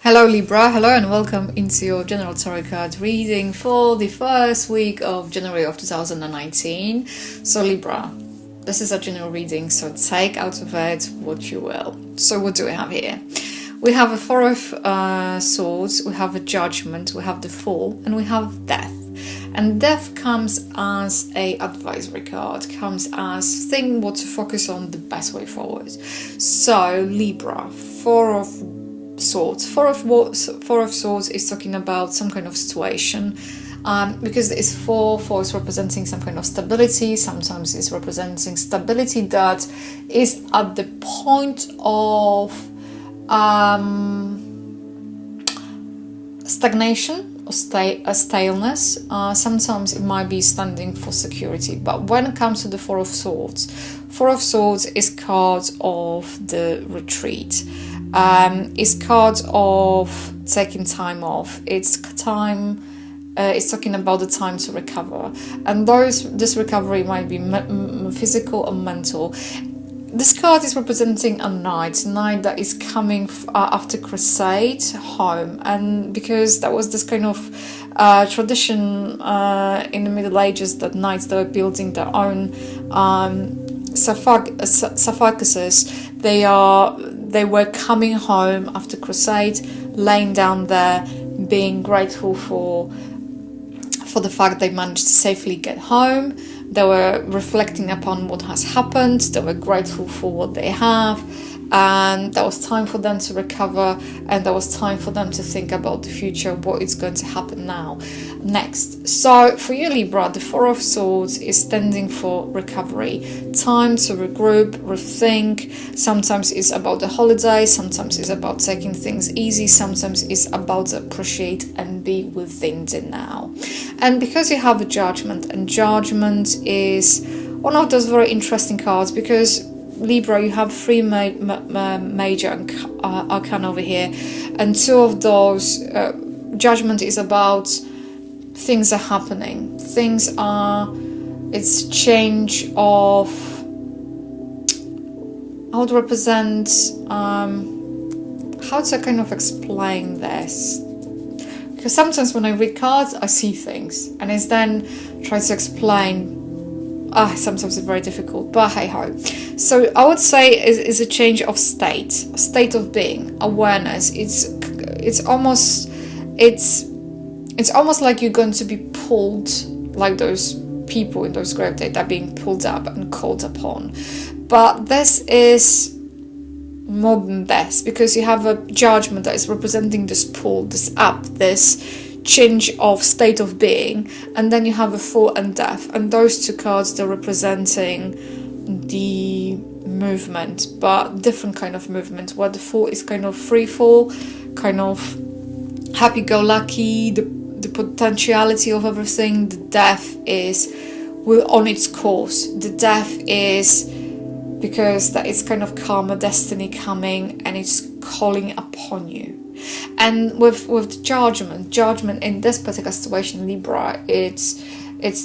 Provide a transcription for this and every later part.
Hello Libra, hello and welcome into your general tarot card reading for the first week of January of 2019. So Libra, this is a general reading, so take out of it what you will. So what do we have here? We have a Four of Swords, we have a Judgment, we have the Fool, and we have Death. And Death comes as a advisory card, comes as thing what to focus on the best way forward. So Libra, Four of Swords. Four of Swords is talking about some kind of situation, because it's four is representing some kind of stability. Sometimes it's representing stability that is at the point of stagnation or staleness. Sometimes it might be standing for security. But when it comes to the Four of Swords is cards of the retreat. It's cards of taking time off. It's time. It's talking about the time to recover, and this recovery might be physical or mental. This card is representing a knight that is coming after crusade home, and because that was this kind of tradition in the Middle Ages that knights that were building their own sarcophaguses, they were coming home after crusade, laying down there, being grateful for the fact they managed to safely get home. They were reflecting upon what has happened. They were grateful for what they have, and that was time for them to recover, and that was time for them to think about the future, what is going to happen next. So for you Libra, the Four of Swords is standing for recovery, time to regroup, rethink. Sometimes it's about the holiday, sometimes it's about taking things easy, sometimes it's about appreciate and be within the now. And because you have a Judgment, and Judgment is one of those very interesting cards, because Libra, you have three major arcana over here, and two of those, Judgment is about things are happening. It's change of, I would represent, how to kind of explain this? Because sometimes when I read cards, I see things, and it's then try to explain. Sometimes it's very difficult, but hey ho. So I would say is a change of state of being, awareness. It's almost like you're going to be pulled, like those people in those grave days that are being pulled up and called upon. But this is more than this, because you have a Judgment that is representing this pull, this up, this change of state of being, and then you have a Fool and Death, and those two cards, they're representing the movement, but different kind of movement, where the Fool is kind of free fall, kind of happy-go-lucky, the potentiality of everything. The Death is on its course. The Death is because that is kind of karma, destiny coming, and it's calling upon you. And with the judgment in this particular situation, Libra, it's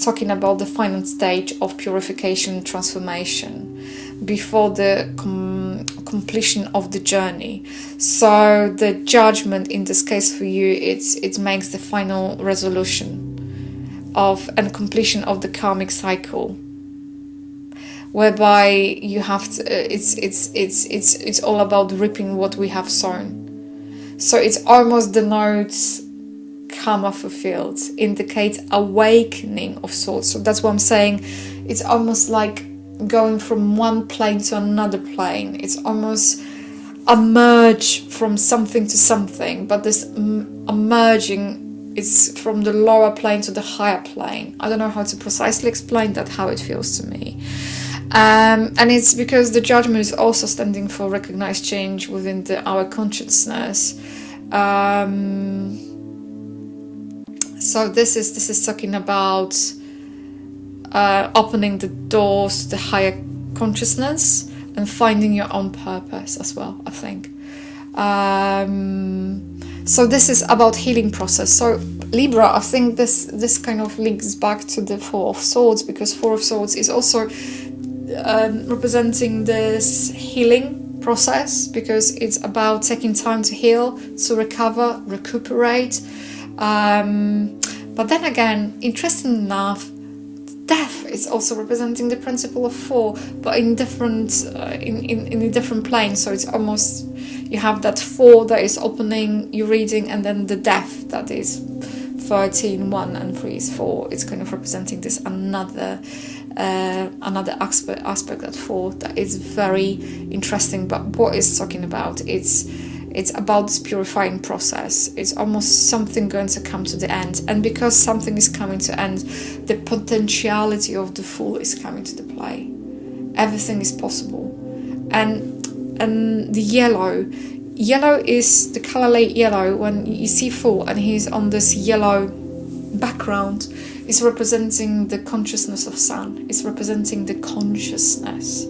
talking about the final stage of purification, transformation before the completion of the journey. So the Judgment in this case for you, it makes the final resolution of and completion of the karmic cycle, whereby you have to. It's all about reaping what we have sown. So it's almost denotes karma fulfilled, indicates awakening of sorts. So that's what I'm saying. It's almost like going from one plane to another plane. It's almost a merge from something to something, but this emerging is from the lower plane to the higher plane. I don't know how to precisely explain that, how it feels to me. And it's because the Judgment is also standing for recognized change within our consciousness. So this is talking about opening the doors to the higher consciousness and finding your own purpose as well, I think. So this is about healing process. So Libra, I think this kind of links back to the Four of Swords, because Four of Swords is also representing this healing process, because it's about taking time to heal, to recover, recuperate. But then again, interesting enough, death is also representing the principle of 4, but in different in a different plane. So it's almost, you have that 4 that is opening your reading, and then the death that is 13, 1 and 3 is 4. It's kind of representing this another aspect at 4 that is very interesting. But what it's talking about, it's about this purifying process. It's almost something going to come to the end, and because something is coming to end, the potentiality of the Fool is coming to the play. Everything is possible. And the yellow is the color light yellow. When you see Fool and he's on this yellow background, it's representing the consciousness of Sun. It's representing the consciousness,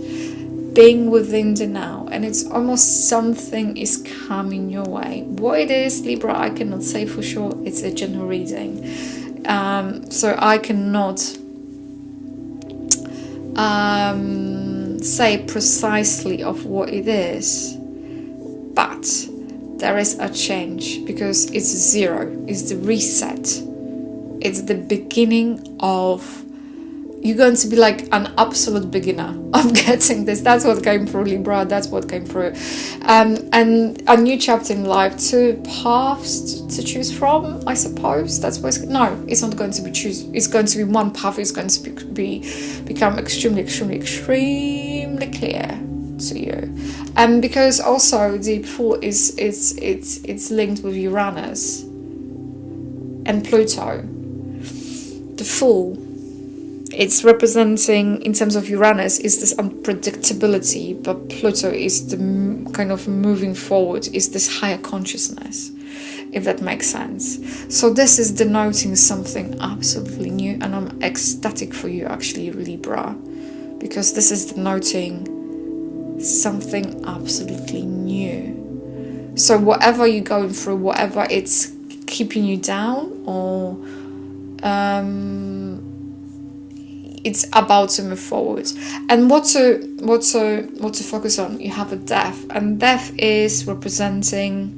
being within the now, and it's almost something is coming your way. What it is, Libra, I cannot say for sure. It's a general reading, so I cannot say precisely of what it is, but there is a change, because it's 0, it's the reset, it's the beginning of, you're going to be like an absolute beginner of getting this. That's what came through, Libra. That's what came through. And a new chapter in life, 2 paths to choose from, I suppose. That's what it's not going to be choose. It's going to be one path. It's going to become extremely clear to you. And because also the Fool it's linked with Uranus and Pluto. The Fool, it's representing, in terms of Uranus, is this unpredictability, but Pluto is the kind of moving forward, is this higher consciousness, if that makes sense. So this is denoting something absolutely new, and I'm ecstatic for you, actually, Libra, because this is denoting something absolutely new. So whatever you're going through, whatever it's keeping you down, or it's about to move forward. And what to focus on, you have a death, and death is representing,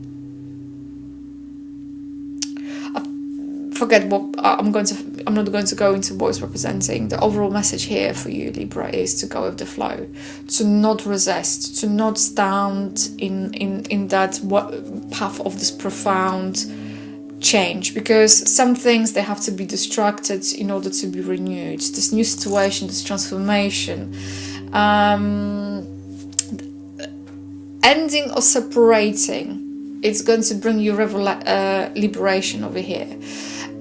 forget what I'm not going to go into what it's representing. The overall message here for you, Libra, is to go with the flow, to not resist, to not stand in that path of this profound change, because some things, they have to be distracted in order to be renewed. This new situation, this transformation, ending or separating, it's going to bring you liberation over here.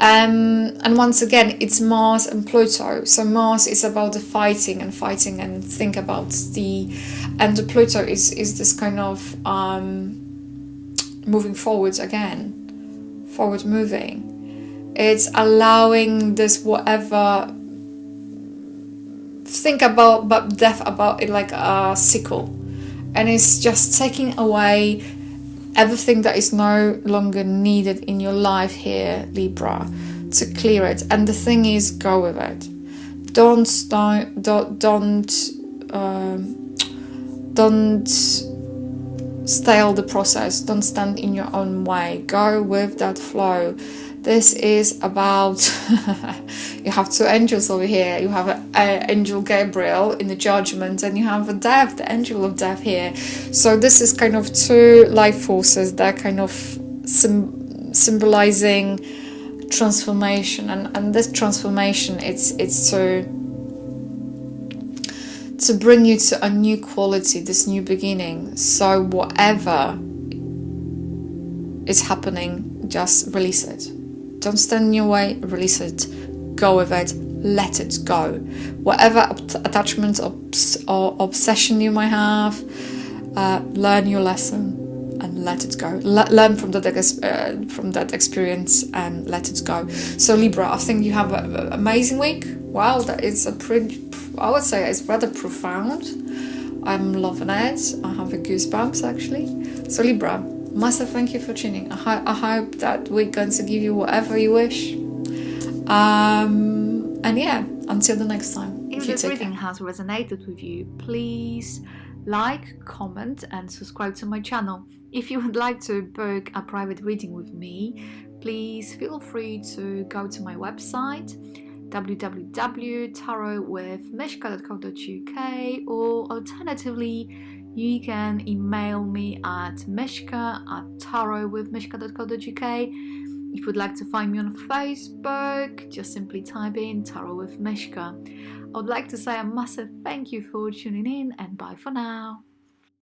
And once again, it's Mars and Pluto. So Mars is about the fighting and think about and the Pluto is this kind of moving forwards again. Forward moving. It's allowing this whatever, think about but death about it like a sickle, and it's just taking away everything that is no longer needed in your life here, Libra, to clear it. And the thing is, go with it. Don't stale the process. Don't stand in your own way. Go with that flow. This is about you have 2 angels over here. You have angel Gabriel in the judgment, and you have a death, the angel of death here. So this is kind of 2 life forces that kind of symbolizing transformation, and this transformation, it's to bring you to a new quality, this new beginning. So whatever is happening, just release it. Don't stand in your way, release it. Go with it, let it go. Whatever attachment or obsession you might have, learn your lesson and let it go. Learn from that experience and let it go. So Libra, I think you have an amazing week. Wow, that is I would say it's rather profound. I'm loving it. I have goosebumps actually. So Libra, massive thank you for tuning. I hope that we're going to give you whatever you wish. And yeah, until the next time. If this reading has resonated with you, please like, comment and subscribe to my channel. If you would like to book a private reading with me, please feel free to go to my website www.tarotwithmishka.co.uk, or alternatively you can email me at mishka@tarotwithmishka.co.uk. If you'd like to find me on Facebook, just simply type in Tarot with Mishka. I would like to say a massive thank you for tuning in, and bye for now.